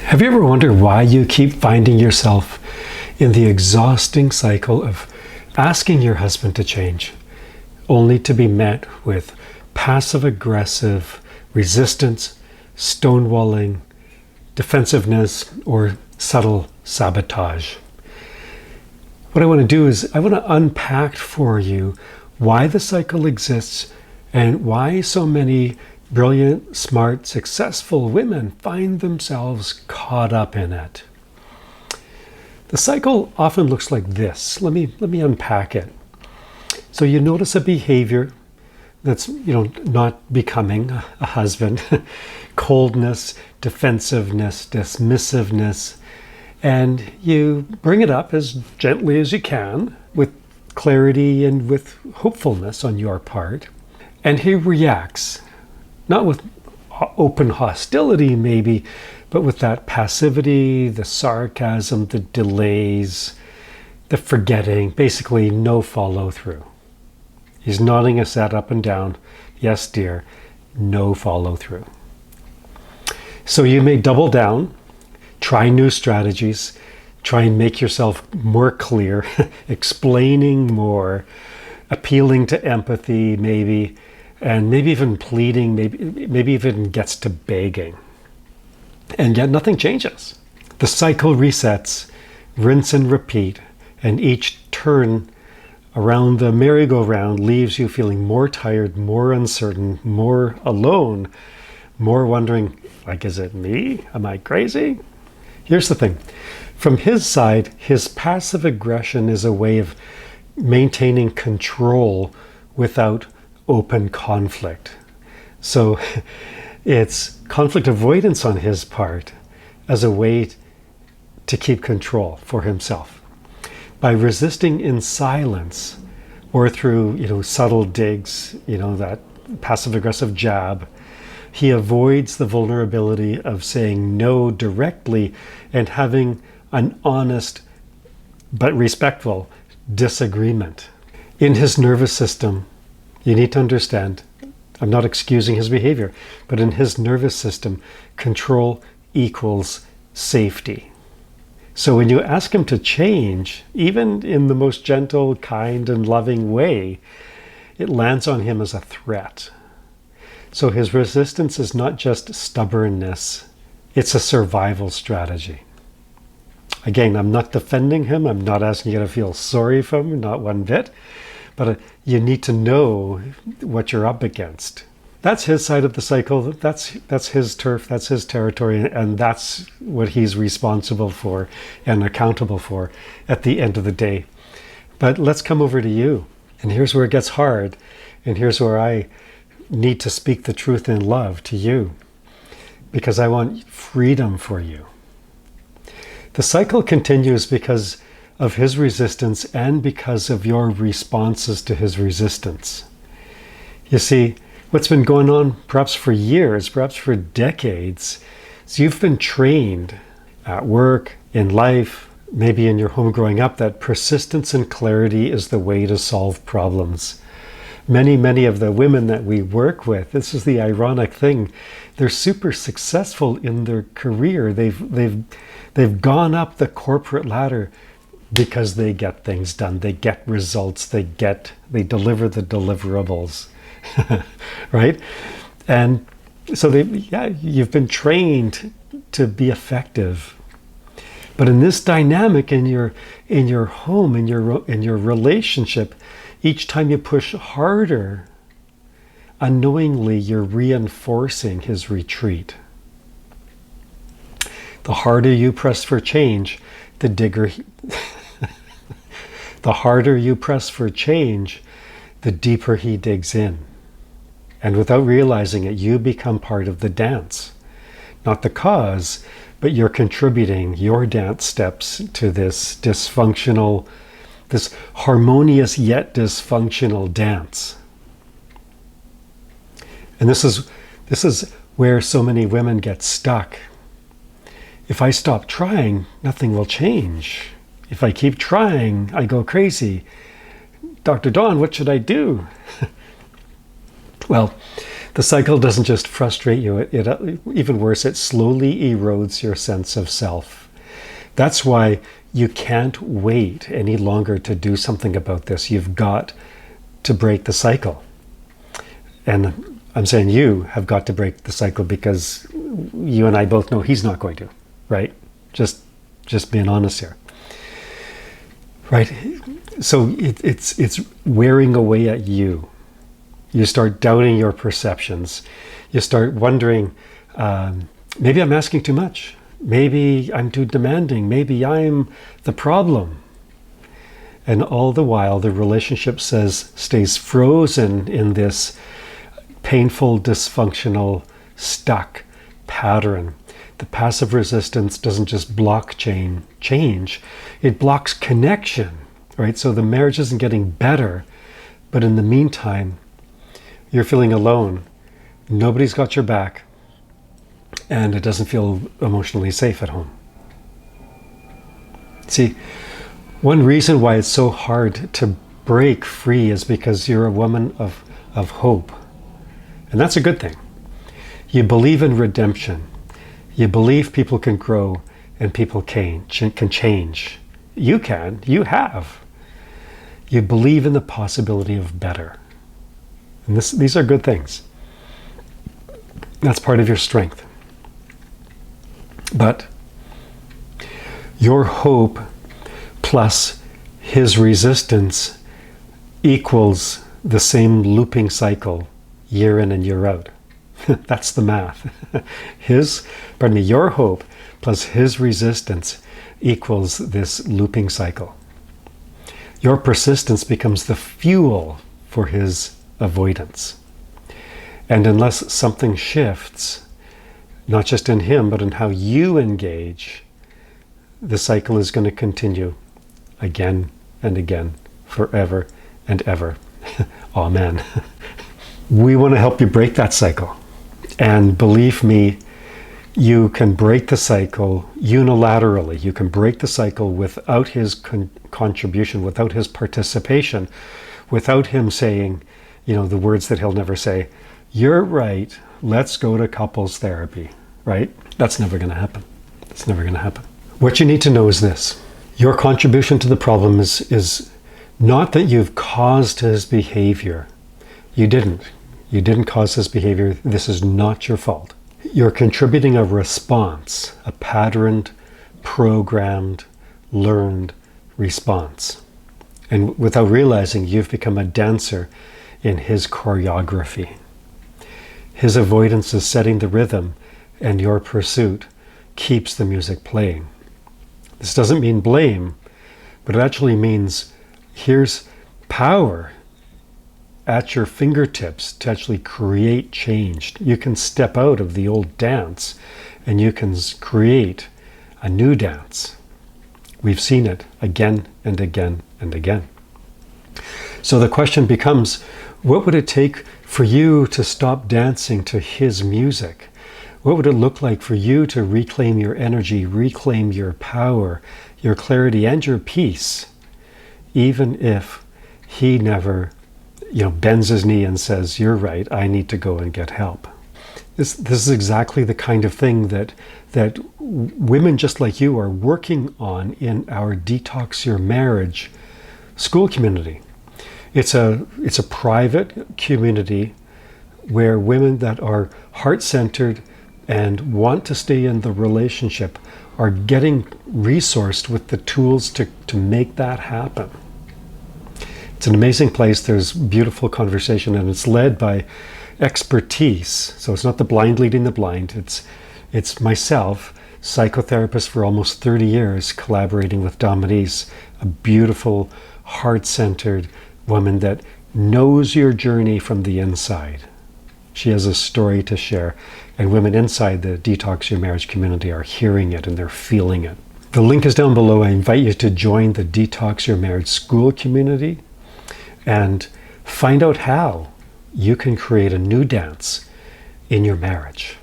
Have you ever wondered why you keep finding yourself in the exhausting cycle of asking your husband to change, only to be met with passive-aggressive resistance, stonewalling, defensiveness, or subtle sabotage? What I want to do is I want to unpack for you why the cycle exists and why so many brilliant, smart, successful women find themselves caught up in it. The cycle often looks like this. Let me unpack it. So you notice a behavior that's not becoming a husband, coldness, defensiveness, dismissiveness, and you bring it up as gently as you can with clarity and with hopefulness on your part. And he reacts, not with open hostility maybe, but with that passivity, the sarcasm, the delays, the forgetting, basically no follow through. He's nodding his head up and down. Yes, dear, no follow through. So you may double down, try new strategies, try and make yourself more clear, explaining more, appealing to empathy maybe, and maybe even pleading, maybe even gets to begging. And yet nothing changes. The cycle resets, rinse and repeat, and each turn around the merry-go-round leaves you feeling more tired, more uncertain, more alone, more wondering, like, is it me? Am I crazy? Here's the thing. From his side, his passive aggression is a way of maintaining control without open conflict. So it's conflict avoidance on his part as a way to keep control for himself. By resisting in silence or through, subtle digs, that passive-aggressive jab, he avoids the vulnerability of saying no directly and having an honest but respectful disagreement. In his nervous system, you need to understand, I'm not excusing his behavior, but in his nervous system, control equals safety. So when you ask him to change, even in the most gentle, kind, and loving way, it lands on him as a threat. So his resistance is not just stubbornness, it's a survival strategy. Again, I'm not defending him, I'm not asking you to feel sorry for him, not one bit, but you need to know what you're up against. That's his side of the cycle, that's his turf, that's his territory, and that's what he's responsible for and accountable for at the end of the day. But let's come over to you. And here's where it gets hard, and here's where I need to speak the truth in love to you, because I want freedom for you. The cycle continues because of his resistance and because of your responses to his resistance. You see, what's been going on perhaps for years, perhaps for decades, is you've been trained at work, in life, maybe in your home growing up, that persistence and clarity is the way to solve problems. Many of the women that we work with, this is the ironic thing, they're super successful in their career. They've gone up the corporate ladder because they get things done. They get results. They deliver the deliverables, right? And so you've been trained to be effective. But in this dynamic, in your home, in your relationship, each time you push harder, unknowingly you're reinforcing his retreat. The harder you press for change, the harder you press for change, the deeper he digs in. And without realizing it, you become part of the dance. Not the cause, but you're contributing your dance steps to this harmonious yet dysfunctional dance. And this is where so many women get stuck. If I stop trying, nothing will change. If I keep trying, I go crazy. Dr. Don, what should I do? Well, The cycle doesn't just frustrate you, it even worse, it slowly erodes your sense of self. That's why you can't wait any longer to do something about this. You've got to break the cycle. And I'm saying you have got to break the cycle because you and I both know he's not going to, right? Just being honest here. Right? So it's wearing away at you. You start doubting your perceptions. You start wondering, maybe I'm asking too much. Maybe I'm too demanding. Maybe I'm the problem. And all the while, the relationship stays frozen in this painful, dysfunctional, stuck pattern. The passive resistance doesn't just block change, it blocks connection, right? So the marriage isn't getting better, but in the meantime, you're feeling alone. Nobody's got your back, and it doesn't feel emotionally safe at home. See, one reason why it's so hard to break free is because you're a woman of hope. And that's a good thing. You believe in redemption. You believe people can grow and people can change. You can. You have. You believe in the possibility of better. And these are good things. That's part of your strength. But your hope plus his resistance equals the same looping cycle year in and year out. That's the math. Your hope plus his resistance equals this looping cycle. Your persistence becomes the fuel for his avoidance. And unless something shifts, not just in him, but in how you engage, the cycle is going to continue again and again, forever and ever. Amen. We want to help you break that cycle. And believe me, you can break the cycle unilaterally. You can break the cycle without his contribution, without his participation, without him saying, the words that he'll never say, "You're right, let's go to couples therapy," right? That's never going to happen. It's never going to happen. What you need to know is this. Your contribution to the problem is not that you've caused his behavior. You didn't. You didn't cause his behavior. This is not your fault. You're contributing a response, a patterned, programmed, learned response. And without realizing, you've become a dancer in his choreography. His avoidance is setting the rhythm, and your pursuit keeps the music playing. This doesn't mean blame, but it actually means here's power at your fingertips to actually create change. You can step out of the old dance and you can create a new dance. We've seen it again and again and again. So the question becomes, what would it take for you to stop dancing to his music? What would it look like for you to reclaim your energy, reclaim your power, your clarity, and your peace, even if he never bends his knee and says, "You're right, I need to go and get help"? This is exactly the kind of thing that women just like you are working on in our Detox Your Marriage Skool community. It's a private community where women that are heart-centered and want to stay in the relationship are getting resourced with the tools to make that happen. It's an amazing place. There's beautiful conversation, and it's led by expertise. So it's not the blind leading the blind. It's myself, psychotherapist for almost 30 years, collaborating with Dominique, a beautiful, heart-centered woman that knows your journey from the inside. She has a story to share, and women inside the Detox Your Marriage community are hearing it and they're feeling it. The link is down below. I invite you to join the Detox Your Marriage Skool community and find out how you can create a new dance in your marriage.